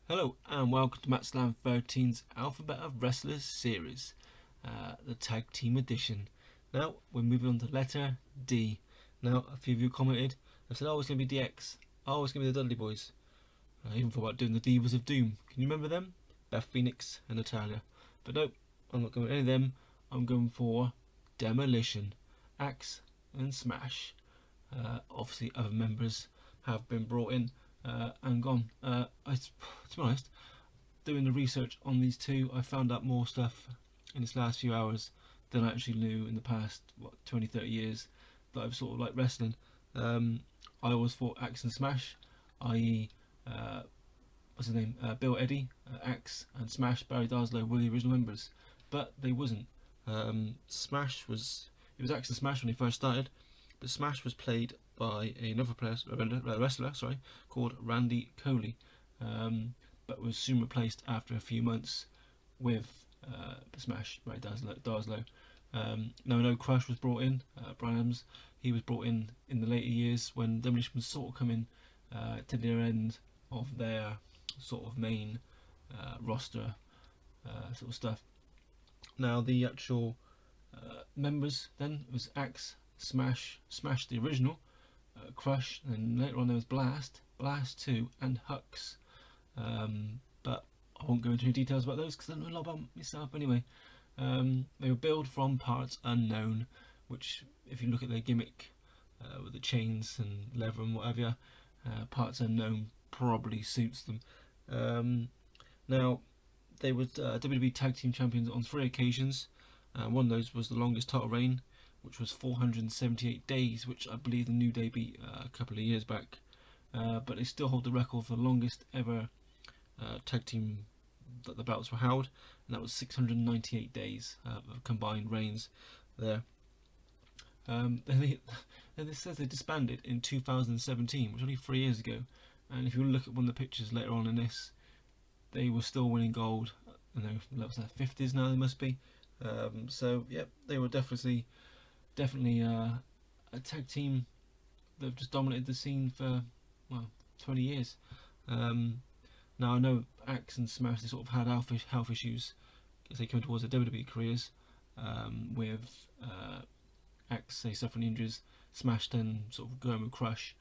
Hello and welcome to Matchslam 13's Alphabet of Wrestlers series, the Tag Team Edition. Now we're moving on to letter D. Now a few of you commented and said, "Oh, it's going to be DX. Oh, it's going to be the Dudley Boys." I even thought about doing the Divas of Doom. Can you remember them? Beth Phoenix and Natalia. But nope, I'm not going with any of them. I'm going for Demolition, Axe and Smash. Obviously, other members have been brought in and gone. To be honest, doing the research on these two, I found out more stuff in this last few hours than I actually knew in the past 20, 30 years that I've sort of like wrestling. I always thought Axe and Smash, i.e., what's his name, Bill Eddy, Axe and Smash, Barry Darslow were the original members, but they wasn't. Smash was it was Axe and Smash when he first started, but Smash was played by another wrestler, called Randy Coley, but was soon replaced after a few months with Smash by Darslow. Now I know Crush was brought in, Brian Adams. He was brought in the later years when Demolition was sort of coming to their end of their sort of main roster sort of stuff. Now the actual members then was Axe, Smash, the original, Crush, and later on there was Blast, Blast 2, and Hux. But I won't go into any details about those because I know a lot about myself anyway. They were built from parts unknown, which, if you look at their gimmick with the chains and leather and whatever, parts unknown probably suits them. Now, they were WWE Tag Team Champions on 3 occasions. One of those was the longest title reign, which was 478 days, which I believe the New Day beat a couple of years back. But they still hold the record for the longest ever tag team that the belts were held, and that was 698 days of combined reigns there. This says they disbanded in 2017, which was only 3 years ago. And if you look at one of the pictures later on in this, they were still winning gold. And they're 50s now, they must be. So yeah, they were definitely a tag team that have just dominated the scene for 20 years. Now I know Axe and Smash, they sort of had health issues as they came towards their WWE careers. With Axe, they suffering injuries, Smash then sort of going with Crush.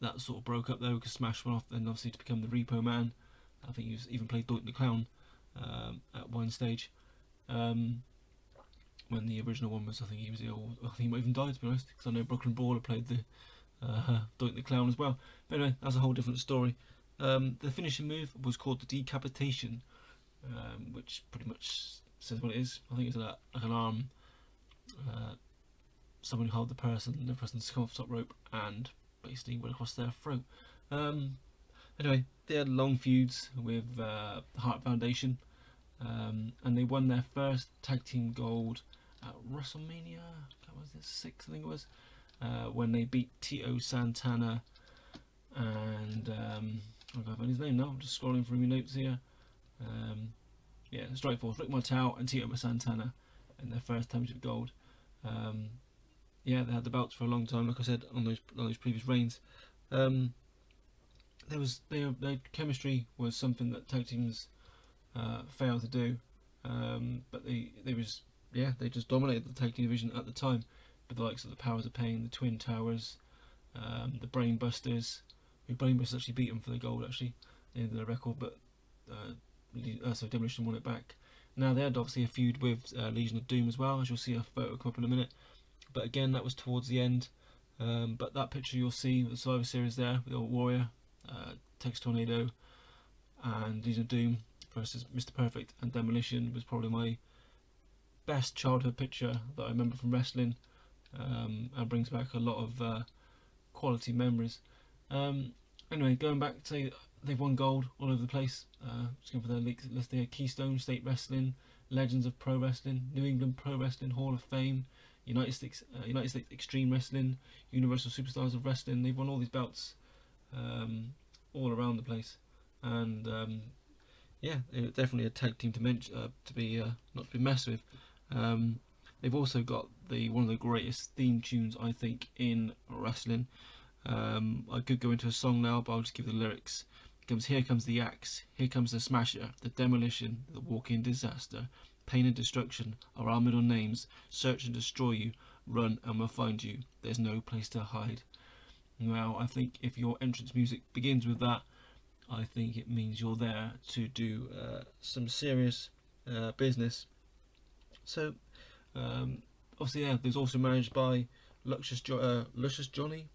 That sort of broke up though because Smash went off then obviously to become the Repo Man. I think he even played Doink the Clown at one stage. When the original one was, I think he was ill. I think he might even died, to be honest, because I know Brooklyn Brawler played the Doink the Clown as well. But anyway, that's a whole different story. The finishing move was called the decapitation, which pretty much says what it is. I think it's like an arm, someone who held the person's come off the top rope and basically went across their throat. Anyway, they had long feuds with the Heart Foundation, and they won their first tag team gold at WrestleMania. What was it, 6? I think it was. When they beat Tito Santana and I can't find his name now. I'm just scrolling through my notes here. Strikeforce, Rick Martel and Tito Santana in their first championship gold. They had the belts for a long time, like I said, on those previous reigns. Their chemistry was something that tag teams failed to do, but they just dominated the tag team division at the time, with the likes of the Powers of Pain, the Twin Towers, the Brainbusters. Brainbusters actually beat them for the gold actually in the record, but so Demolition won it back. Now they had obviously a feud with Legion of Doom as well, as you'll see a photo come up in a minute. But again, that was towards the end. But that picture you'll see with the Survivor Series there with the old Warrior, Tex Tornado, and Legion of Doom versus Mr. Perfect and Demolition was probably my best childhood picture that I remember from wrestling, and brings back a lot of quality memories. Anyway, going back to they've won gold all over the place. Just going for their list there: Keystone State Wrestling, Legends of Pro Wrestling, New England Pro Wrestling Hall of Fame, United States Extreme Wrestling, Universal Superstars of Wrestling. They've won all these belts all around the place, and they're definitely a tag team to mention, to be not to be messed with. They've also got one of the greatest theme tunes I think in wrestling. I could go into a song now, but I'll just give the lyrics. comes Here Comes the Axe, Here Comes the Smasher, the Demolition, the Walk-In Disaster, Pain and Destruction are our middle names. Search and destroy you, run and we'll find you. There's no place to hide. Now, I think if your entrance music begins with that, I think it means you're there to do some serious business. So, obviously, yeah, there's also managed by Luscious Johnny,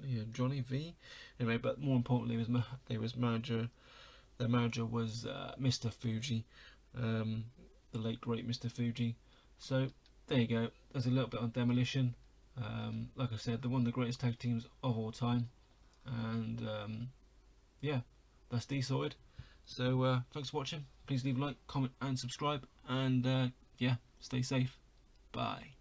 yeah, Johnny V. Anyway, but more importantly, their manager was Mr. Fuji, the late great Mr. Fuji. So there you go. There's a little bit on Demolition. Like I said, they're one of the greatest tag teams of all time, and yeah, that's D sorted. So thanks for watching. Please leave a like, comment, and subscribe. And yeah, stay safe. Bye.